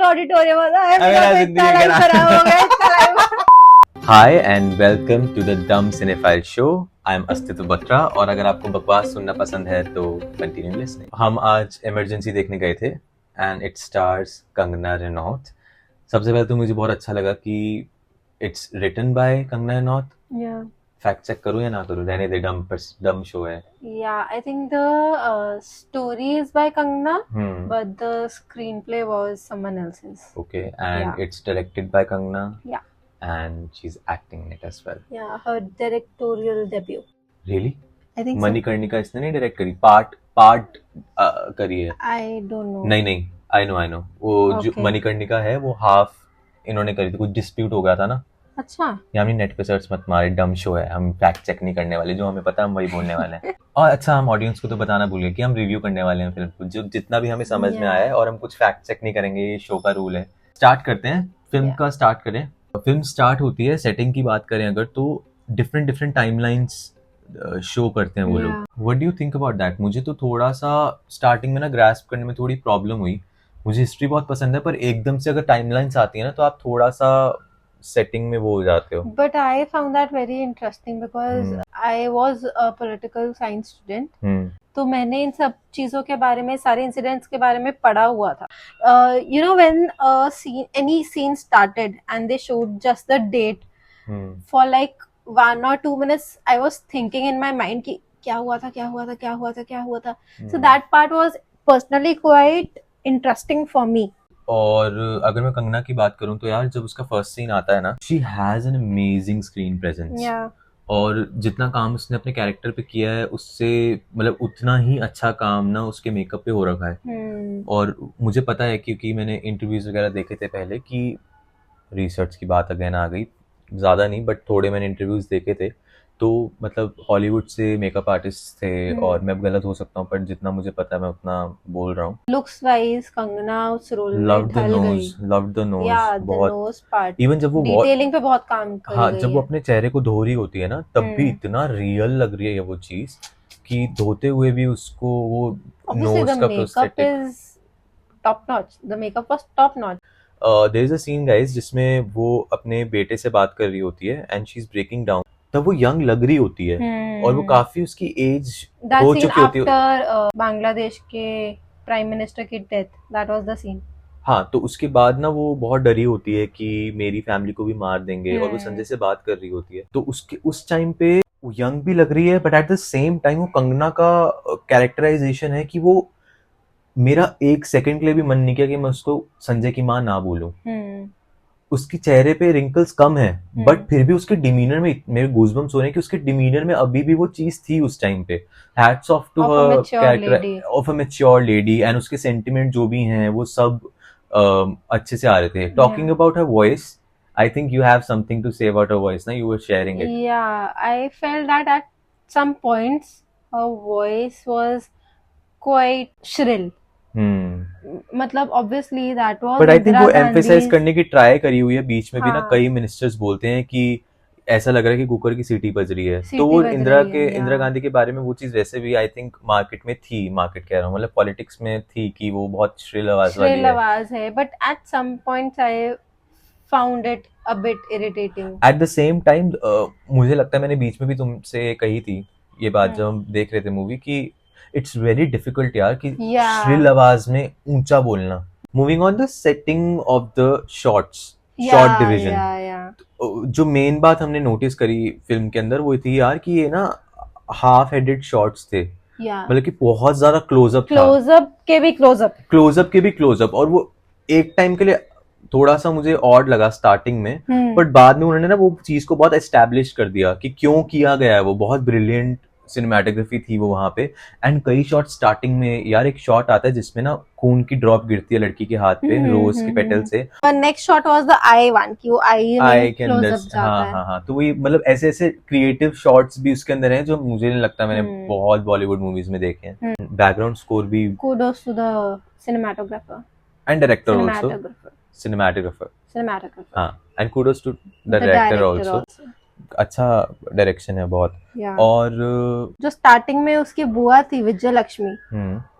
Full auditorium होता है, मेरा मेरा तो जिंदगी इतना लाइव खराब। खराब हो गया, इतना live. Hi and welcome to the Dumb Cinephile Show. I'm अस्तित्व बत्रा और अगर आपको बकवास सुनना पसंद है तो कंटिन्यू लिसनिंग। हम आज इमरजेंसी देखने गए थे and it stars Kangana Ranaut. सबसे पहले तो मुझे बहुत अच्छा लगा कि it's written by Kangana Ranaut. Yeah. Fact check करूँ या ना करूँ, रहने दे, डम शो है। Yeah, I think the story is by Kangna, but the screenplay was someone else's. Okay, and Yeah. it's directed by Kangna. Yeah. And she's acting in it as well. Yeah, her directorial debut. Really? I think so. Manikarnika इसने नहीं direct करी, part करी है। I don't know. नहीं, I know वो जो Okay. Manikarnika है वो हाफ इन्होंने करी थी, कुछ डिस्प्यूट हो गया था ना। अच्छा। ये हमने नेट पे सर्च मत मारे, डम शो है, हम फैक्ट चेक नहीं करने वाले, जो हमें पता है हम वही बोलने वाले हैं। और अच्छा, हम ऑडियंस को तो बताना भूल गए कि हम रिव्यू करने वाले हैं फिल्म को, जो जितना भी हमें समझ में आया है, और हम कुछ फैक्ट चेक नहीं करेंगे, ये शो का रूल है। स्टार्ट करते हैं, फिल्म का स्टार्ट करें। फिल्म स्टार्ट होती है, सेटिंग की बात करें अगर, तो डिफरेंट टाइमलाइंस शो करते हैं वो लोग। What do you think about that? मुझे तो थोड़ा सा स्टार्टिंग में ना ग्रास्प करने में थोड़ी प्रॉब्लम हुई। मुझे हिस्ट्री बहुत पसंद है, पर एकदम से अगर टाइमलाइंस आती है ना तो आप थोड़ा सा सेटिंग में वो हो जाते हो। But I found that very interesting because I was a political science student. तो मैंने इन सब चीजों के बारे में, सारे इंसिडेंट्स के बारे में पढ़ा हुआ था। You know, when any scene started and they showed just the date for like 1 or 2 minutes, I was thinking in my mind कि क्या हुआ था. So that part was personally quite interesting for me. और अगर मैं कंगना की बात करूं तो यार, जब उसका फर्स्ट सीन आता है ना, she has an amazing screen presence. और जितना काम उसने अपने कैरेक्टर पे किया है, उससे मतलब उतना ही अच्छा काम ना उसके मेकअप पे हो रखा है। और मुझे पता है क्योंकि मैंने इंटरव्यूज वगैरह देखे थे पहले, कि रिसर्च की बात अगेन आ गई, ज़्यादा नहीं बट थोड़े मैंने इंटरव्यूज देखे थे, तो मतलब हॉलीवुड से मेकअप आर्टिस्ट थे, और मैं गलत हो सकता हूँ पर जितना मुझे पता है मैं उतना बोल रहा हूँ। लुक्स वाइज कंगना उस रोल में लव्ड द ढल गई। नोज, लव्ड द नोज, या द बहुत। नोज पार्ट, इवन जब वो डिटेलिंग पे बहुत काम कर हाँ, रही जब वो है। अपने चेहरे को धो रही होती है ना, तब भी इतना रियल लग रही है वो चीज, कि धोते हुए भी उसको वो Obviously, नोज the का makeup प्रोस्थेटिक। is top notch. The makeup was top notch. There is a scene guys जिसमें वो अपने बेटे से बात कर रही होती है and she is breaking down, तब वो यंग लग रही होती है, और वो काफी उसकी एज That हो scene चुकी होती है। after बांग्लादेश के प्राइम मिनिस्टर की death, that was the scene. हाँ, तो उसके बाद ना वो बहुत डरी होती है कि मेरी फैमिली को भी मार देंगे, और वो संजय से बात कर रही होती है, तो उसके उस टाइम पे वो यंग भी लग रही है, but at the same time वो कंगना का कैरेक्टराइजेशन है कि वो, मेरा एक सेकंड के लिए भी मन नहीं किया कि मैं उसको संजय की माँ ना बोलूं। उसके चेहरे पे रिंकल्स कम है, बट फिर भी उसके डिमीनर में मेरे गूज़बम्स हो रहे हैं कि उसके डिमीनर में अभी भी वो चीज थी उस टाइम पे। Hats off to her character of a mature lady, and उसके सेंटिमेंट जो भी हैं वो सब अच्छे से आ रहे थे। Talking about her voice, I think you have something to say about her voice. Now you were sharing it. Yeah, I felt that at some points her voice was quite shrill. मतलब obviously that was But I think Indira वो emphasize Gandhi. करने की try करी हुई है, बीच में भी ना हाँ। कई मिनिस्टर्स बोलते हैं कि ऐसा लग रहा है कि कुकर की सीटी बज रही है, सीटी तो वो बज इंदिरा रही के है, इंदिरा yeah. गांधी के बारे में वो चीज वैसे भी आई थिंक मार्केट में थी, मार्केट कह रहा हूँ मतलब पॉलिटिक्स में थी, कि वो बहुत श्रिल आवाज वाली श्रिल है। आवाज है, but at some points I found it a bit irritating. At the same time मुझे लगता है मैंने बीच में भी तुमसे कही थी ये बात जब हम देख रहे थे मूवी, कि इट्स वेरी डिफिकल्ट यार कि Yeah. श्रिल आवाज में ऊंचा बोलना। Moving on the setting of the shots, Yeah, shot division, yeah. जो मेन बात हमने नोटिस करी फिल्म के अंदर वो थी यार कि ये ना हाफ हेडेड शॉट्स थे, Yeah. मतलब कि बहुत ज्यादा क्लोजअप था, क्लोजअप के भी क्लोजअप, और वो एक टाइम के लिए थोड़ा सा मुझे ऑड लगा स्टार्टिंग में, बट बाद में उन्होंने ना वो चीज को बहुत एस्टैब्लिश कर दिया कि क्यों किया गया है, वो बहुत ब्रिलियंट सिनेमेटोग्राफी थी वो वहां पे। एंड कई शॉट स्टार्टिंग में यार, एक शॉट आता है जिसमें ना खून की ड्रॉप गिरती है लड़की के हाथ पे रोज के पेटल से। Next shot was the I one, कि वो आई में के क्लोज अंदर, अप जाता है। हाँ, तो वही मतलब ऐसे ऐसे क्रिएटिव शॉट्स भी उसके अंदर हैं जो मुझे नहीं लगता मैंने बहुत बॉलीवुड मूवीज में देखे हैं। बैकग्राउंड स्कोर भी, kudos to the cinematographer and director also, cinematographer, हाँ, and kudos to the director also. अच्छा डायरेक्शन है बहुत। Yeah. और जो स्टार्टिंग में उसकी बुआ थी विजय लक्ष्मी,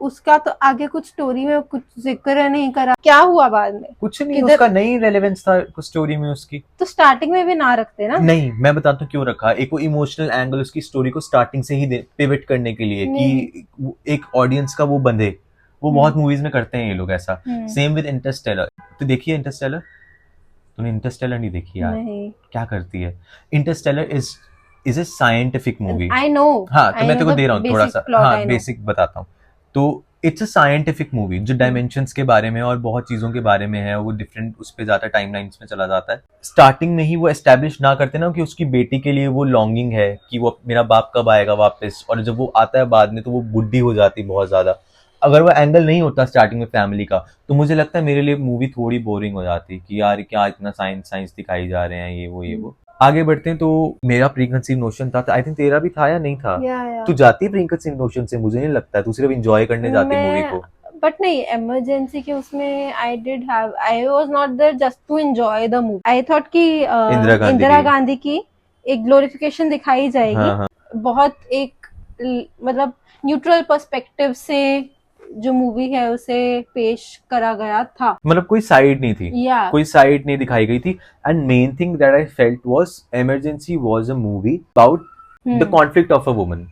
उसका तो आगे कुछ स्टोरी में कुछ जिक्र नहीं करा, क्या हुआ बाद में? कुछ नहीं, उसका नहीं रेलेवेंस था कुछ स्टोरी में उसकी, तो स्टार्टिंग में भी ना रखते ना। नहीं मैं बताता हूँ क्यों रखा। एक वो इमोशनल एंगल उसकी स्टोरी को स्टार्टिंग से ही पिवट करने के लिए कि एक ऑडियंस का वो बंधे, वो बहुत मूवीज में करते हैं ये लोग ऐसा। सेम विद इंटरस्टेलर, तो देखिए इंटरस्टेलर, तूने इंटरस्टेलर नहीं देखी यार? नहीं। क्या करती है? Interstellar is a scientific movie. I know. हाँ तो मैं तेरे को दे रहा हूँ थोड़ा सा, हाँ बेसिक बताता हूँ। तो इट्स अ साइंटिफिक मूवी जो डायमेंशंस के बारे में और बहुत चीजों के बारे में है, वो डिफरेंट उस पे जाता है, टाइमलाइंस में चला जाता है। स्टार्टिंग में ही वो एस्टेब्लिश ना करते ना कि उसकी बेटी के लिए वो लॉन्गिंग है कि वो मेरा बाप कब आएगा वापस, और जब वो आता है बाद में तो वो बुढ़ी हो जाती बहुत ज्यादा। अगर वो एंगल नहीं होता स्टार्टिंग में फैमिली का, तो मुझे लगता है मेरे लिए मूवी थोड़ी बोरिंग हो जाती कि यार क्या इतना साइंस दिखाई जा रहे हैं, ये वो। आगे बढ़ते हैं। तो मेरा प्री कंसीव नोशन था, आई थिंक तेरा भी था या नहीं था? तू जाती है प्री कंसीव नोशन से? मुझे नहीं लगता, तू सिर्फ एंजॉय करने जाती मूवी को। बट नहीं, इमरजेंसी के उसमें I was not there just to enjoy the movie. I thought कि इंदिरा गांधी की एक ग्लोरिफिकेशन दिखाई जाएगी। हाँ. बहुत एक मतलब न्यूट्रल पर्सपेक्टिव से जो मूवी है उसे पेश करा गया था, मतलब कोई साइड नहीं थी, कोई साइड नहीं दिखाई गई थी। And main thing that I felt was emergency was a movie about the conflict of a woman,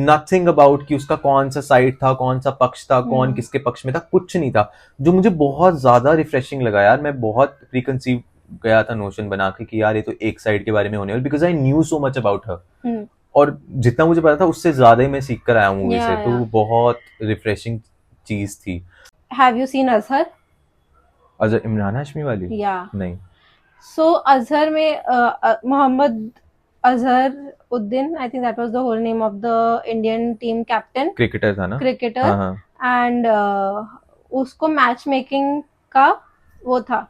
nothing about कि उसका कौन सा साइड था, कौन सा पक्ष था, कौन किसके पक्ष में था, कुछ नहीं था, जो मुझे बहुत ज्यादा रिफ्रेशिंग लगा यार। मैं बहुत प्रीकंसीव गया था नोशन बना के कि यार ये तो एक साइड के बारे में होने वाला, because I knew so much about her, और जितना मुझे पता था उससे ज्यादा ही मैं सीख कर आया हूँ मूवी से। तो बहुत रिफ्रेशिंग चीज थी। Have you seen Azhar? Azhar Emraan Hashmi वाली? नहीं। सो अजहर में Mohammed Azharuddin, I think that was the whole name of the Indian team captain, cricketer था ना? क्रिकेटर। एंड उसको मैच मेकिंग का वो था,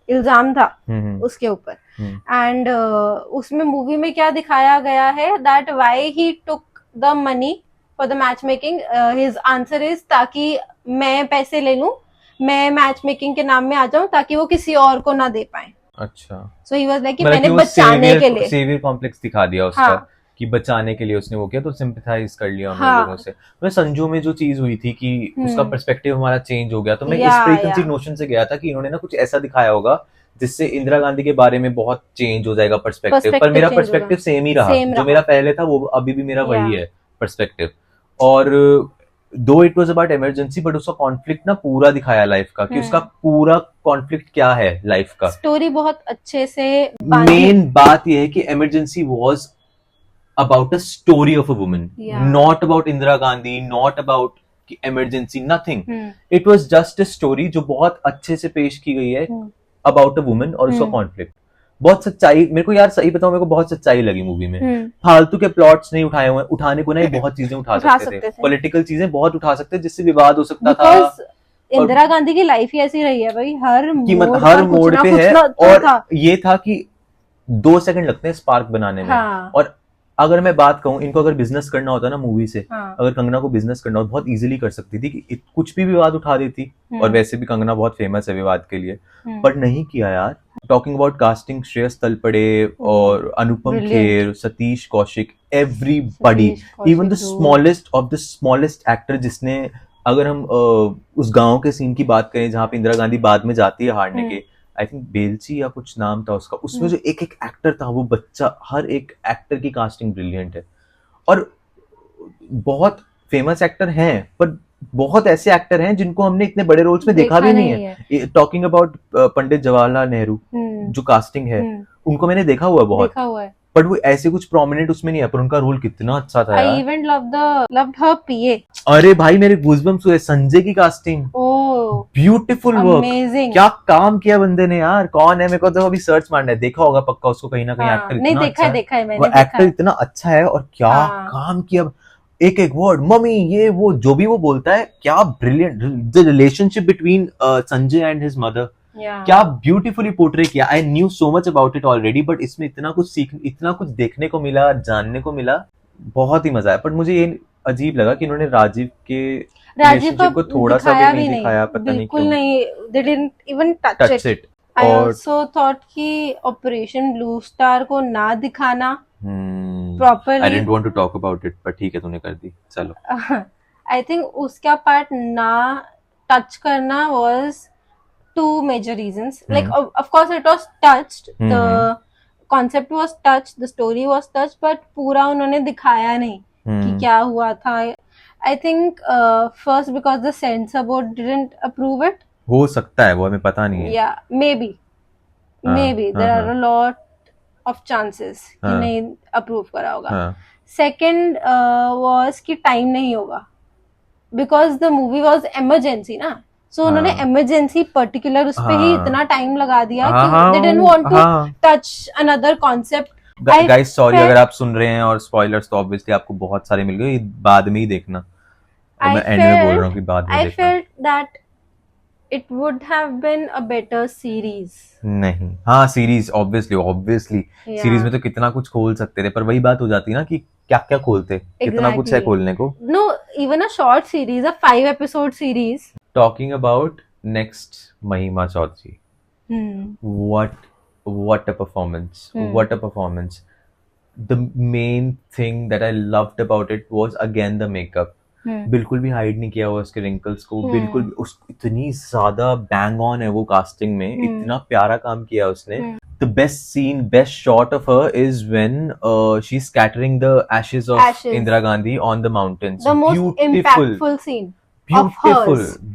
इल्जाम था उसके ऊपर। एंड उसमें मूवी में क्या दिखाया गया है, that why he took the money for the match making, his answer is ताकि मैं पैसे ले लूं, मैं मैच मेकिंग के नाम में आ जाऊं ताकि वो किसी और को ना दे पाए। अच्छा। सो ही वाज लाइक मैंने बचाने के लिए सेवियर कॉम्प्लेक्स दिखा दिया उसका। हाँ. कि बचाने के लिए उसने वो किया, तो सिंपैथाइज कर लिया हम लोगों से। मैं संजू में जो चीज हुई थी कि उसका पर्सपेक्टिव हमारा चेंज हो गया, तो मैं इस प्रीकंसीव नोशन से गया था कि इन्होंने ना कुछ ऐसा दिखाया होगा जिससे इंदिरा गांधी के बारे में बहुत चेंज हो जाएगा पर्सपेक्टिव। पर मेरा पर्सपेक्टिव सेम ही रहा, जो मेरा पहले था वो अभी भी मेरा वही है पर्सपेक्टिव। और दो it was about emergency, but उसका कॉन्फ्लिक्ट ना पूरा दिखाया लाइफ का, कि उसका पूरा कॉन्फ्लिक्ट क्या है लाइफ का। स्टोरी बहुत अच्छे से। मेन बात यह है कि emergency was about a story of a woman, not about Indira Gandhi, not about emergency, nothing. It was just a story जो बहुत अच्छे से पेश की गई है अबाउट अ वुमन और उसका कॉन्फ्लिक्ट। बहुत सच्चाई, मेरे को यार सही बताऊं, मेरे को बहुत सच्चाई लगी मूवी में। फालतू के प्लॉट्स नहीं उठाए हुए, उठाने को नहीं बहुत चीजें उठा सकते थे, पॉलिटिकल चीजें बहुत उठा सकते जिससे विवाद हो सकता था। इंदिरा गांधी की लाइफ ही ऐसी रही है भाई, हर मोड़ पे है। और ये था कि 2 सेकंड लगते हैं स्पार्क बनाने में। और अगर मैं बात कहूँ, इनको अगर बिजनेस करना होता ना मूवी से, अगर कंगना को बिजनेस करना हो, बहुत इजीली कर सकती थी कि कुछ भी विवाद उठा देती। और वैसे भी कंगना बहुत फेमस है विवाद के लिए, पर नहीं किया यार। Talking about casting, Shreyas Talpade और Anupam Kher, Satish Kaushik, everybody, even the smallest of the smallest actor, जिसने, अगर हम उस गांव के सीन की बात करें जहां पे इंदिरा गांधी बाद में जाती है हारने के, आई थिंक बेलची या कुछ नाम था उसका, उसमें जो एक एक्टर था, वो बच्चा, हर एक एक्टर की कास्टिंग ब्रिलियंट है। और बहुत फेमस एक्टर हैं, पर बहुत ऐसे एक्टर हैं जिनको हमने इतने बड़े रोल्स में देखा भी नहीं है। टॉकिंग अबाउट पंडित जवाहरलाल नेहरू, जो कास्टिंग है, उनको मैंने देखा हुआ है बहुत, बट वो ऐसे कुछ प्रोमिनेंट उसमें नहीं है, पर उनका रोल कितना अच्छा था यार। I even loved her PA। अरे भाई मेरे गूज़बम्स हुए। संजय की कास्टिंग, ब्यूटीफुल वर्क, क्या काम किया बंदे ने यार। कौन है, मेरे को तो अभी सर्च मारना है, देखा होगा पक्का उसको कहीं ना कहीं। एक्टर नहीं देखा है मैंने, वो एक्टर इतना अच्छा है, और क्या काम किया, एक एक वर्ड, मम्मी, ये वो, जो भी वो बोलता है, क्या brilliant. The relationship between Sanjay and his mother, क्या ब्यूटीफुली पोर्ट्रे किया। I knew so much about it already, but इसमें इतना कुछ देखने को मिला, जानने को मिला, बहुत ही मजा आया। बट मुझे ये अजीब लगा कि इन्होंने राजीव को थोड़ा सा भी नहीं दिखाया, पता नहीं क्यों। नहीं, they didn't even touch it। I और also thought कि ऑपरेशन ब्लू स्टार को ना दिखाना I properly, didn't want to talk about it, पर ठीक है तूने कर दी, चलो। I think उसका पार्ट ना टच करना was two major reasons. Like of course it was touched, the concept was touched, the story was touched, but पूरा उन्होंने दिखाया नहीं कि क्या हुआ था. I think first because the censor board didn't approve it. हो सकता है, वो हमें पता नहीं है. Yeah, maybe there are a lot of chances कि नहीं approve करा होगा. Second was कि time नहीं होगा because the movie was emergency ना. So उन्होंने emergency particular उस पे ही इतना टाइम लगा दिया कि they didn't want to touch another concept. Guys, sorry अगर आप सुन रहे हैं और spoilers तो obviously आपको बहुत सारे मिल गए, बाद में ही देखना. मैं एंड में बोल रहा हूँ कि बाद में देखना. I felt that it would have been a better series. नहीं, हाँ सीरीज obviously सीरीज में तो कितना कुछ खोल सकते थे, पर वही बात हो जाती है ना कि क्या क्या खोलते, कितना कुछ है खोलने को. No, even a short series, a 5-episode series. Talking about next Mahima Chaudhary. What a performance. What a performance. The main thing that I loved about it was again the makeup. बिल्कुल भी hide नहीं किया हुआ उसके wrinkles को, बिल्कुल उस इतनी ज्यादा बैंग ऑन है वो कास्टिंग में, इतना प्यारा काम किया उसने. The best scene, best shot of her is when she's scattering the ashes of Indira Gandhi on the mountains. The most impactful scene.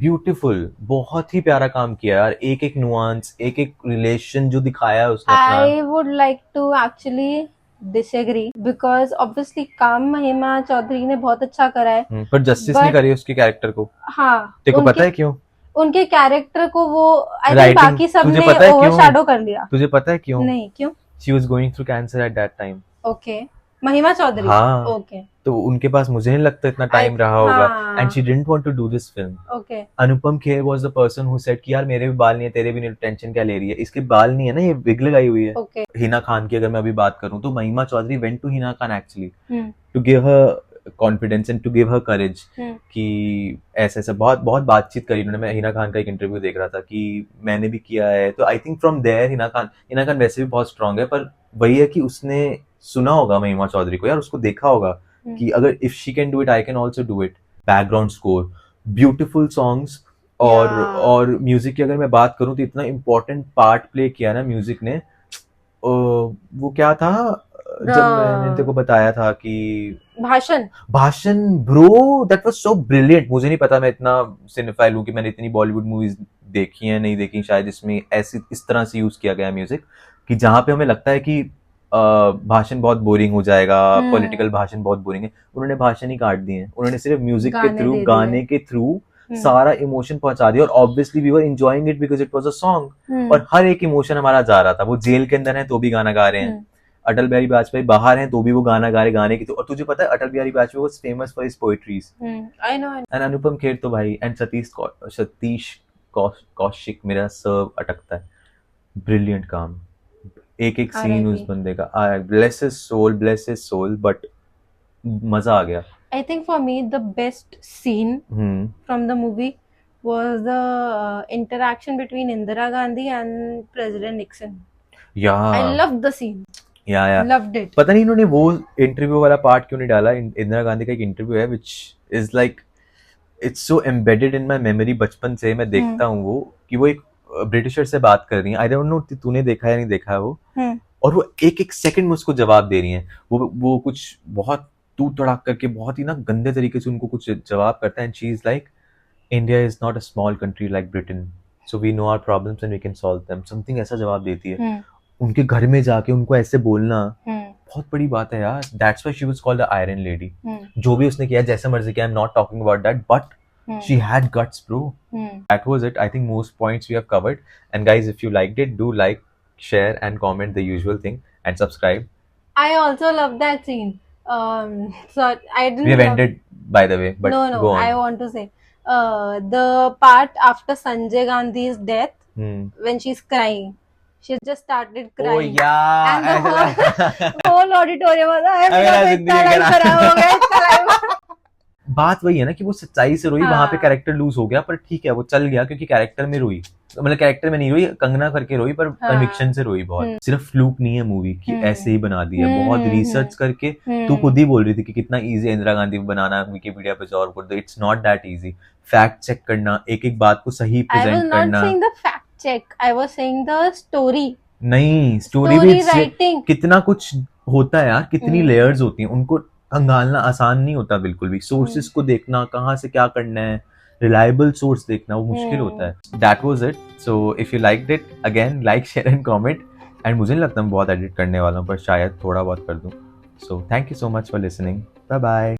Beautiful. बहुत ही प्यारा काम किया यार. एक एक नुआंस, एक एक रिलेशन जो दिखाया है उसने. I would like to actually disagree because obviously काम महिमा चौधरी ने बहुत अच्छा करा है, पर जस्टिस नहीं करी उसके कैरेक्टर को. हाँ, तेरे को पता है क्यों? उनके कैरेक्टर को वो आई थिंक बाकी सब ने ओवरशैडो कर लिया. तुझे पता है क्यों? नहीं, क्यों? She was going through cancer at that time. Okay. महिमा चौधरी. हाँ. Okay. तो उनके पास मुझे नहीं लगता इतना टाइम रहा होगा. And she didn't want to do this film. Okay. Anupam Kher was the person who said कि यार मेरे भी बाल नहीं है, तेरे भी नहीं, टेंशन क्या ले रही है, इसके बाल नहीं है ना, ये विग लगाई हुई है. Okay. हिना खान की अगर मैं अभी बात करूं तो महिमा Chaudhary went to Hina Khan actually to give her confidence and to give her courage कि ऐसा ऐसा बहुत बहुत बातचीत करी उन्होंने. मैं हिना खान का एक इंटरव्यू देख रहा था कि मैंने भी किया है, तो I think from there Hina Khan वैसे भी बहुत स्ट्रांग है, पर वही है कि उसने सुना होगा महिमा चौधरी को यार, उसको देखा होगा कि अगर if she can do it I can also do it. Background score, beautiful songs, और म्यूजिक की अगर मैं बात करूं तो इतना इम्पोर्टेंट पार्ट प्ले किया ना म्यूजिक ने. वो क्या था जब मैंने तेरे को बताया था कि भाषण bro, that was so brilliant. मुझे नहीं पता, मैं इतना सिनेफाइल हूँ कि मैंने इतनी बॉलीवुड मूवीज देखी हैं नहीं देखी शायद, इसमें ऐसी इस तरह से यूज किया गया म्यूजिक कि जहाँ पे हमें लगता है कि भाषण बहुत बोरिंग हो जाएगा, पॉलिटिकल भाषण बहुत बोरिंग है, उन्होंने भाषण ही काट दिए हैं. उन्होंने सिर्फ म्यूजिक के थ्रू, गाने के थ्रू सारा इमोशन पहुंचा दिया. और obviously we were enjoying it because it was a song, और हर एक इमोशन हमारा जा रहा था. वो जेल के अंदर है तो भी गाना गा रहे हैं, अटल बिहारी वाजपेयी बाहर हैं तो भी वो गाना गा रहे, गाने की. तो और तुझे पता है Atal Bihari Vajpayee was famous for his poetries. I know. And Anupam Kher तो भाई, एंड सतीश कौशिक, मेरा सर्व अटकता है. ब्रिलियंट काम, एक एक सीन उस बंदे का. ब्लेस हिज सोल, बट मजा आ गया. I think for me the best scene from the movie was the interaction between Indira Gandhi and President Nixon. Yeah. I loved the scene. Yeah. Loved it. पता नहीं इन्होंने वो interview वाला part क्यों नहीं डाला. इंदिरा गांधी का एक इंटरव्यू है which is like it's so embedded in my memory. बचपन से मैं देखता हूँ वो, कि वो एक ब्रिटिशर से बात कर रही है. आई डोंट नो तूने देखा है नहीं देखा है वो, और वो एक एक सेकंड में उसको जवाब दे रही है. वो कुछ बहुत तू तड़ाक करके बहुत ही ना गंदे तरीके से उनको कुछ जवाब करता है. And she is like, India is not a small country like Britain, so we know our problems and we can solve them. Something ऐसा जवाब देती है. उनके घर में जाके उनको ऐसे बोलना बहुत बड़ी बात है यार. That's why she was called the iron lady. जो भी उसने किया जैसे मर्जी किया, I am not talking about that, but she had guts, bro. That was it. I think most points we have covered. And guys, if you liked it, do like, share and comment the usual thing, and subscribe. I also love that scene. So I didn't. We have ended, by the way, but no. Go on. I want to say the part after Sanjay Gandhi's death, when she's crying. She just started crying. Oh yeah. And the whole auditorium was like, बात वही है ना कि वो सच्चाई से रोई, वहां पे हाँ। कैरेक्टर लूज हो गया, पर ठीक है वो चल गया क्योंकि कैरेक्टर में रोई, मतलब कैरेक्टर में नहीं रोई, कंगना करके रोई, पर हाँ। कन्विक्शन से रोई बहुत। सिर्फ फ्लूक नहीं है मूवी कि ऐसे ही बना दी है, बहुत रिसर्च करके। तू खुद ही बोल रही थी कि कितना इजी है इंदिरा गांधी बनाना, विकिपीडिया पे और कर दो, it's not that easy. Fact check करना, एक एक बात को सही I was प्रेजेंट not करना। saying the fact check. I was saying the story. नहीं, स्टोरी भी राइटिंग कितना कुछ होता है यार, कितनी लेयर्स होती हैं, उनको खंगालना आसान नहीं होता बिल्कुल भी। सोर्सेस को देखना, कहाँ से क्या करना है, रिलायबल सोर्स देखना, वो मुश्किल होता है। That was it. So if you liked it, again like share and comment. And मुझे नहीं लगता मैं बहुत एडिट करने वाला हूँ, पर शायद थोड़ा बहुत कर दूँ। So thank you so much for listening. Bye bye.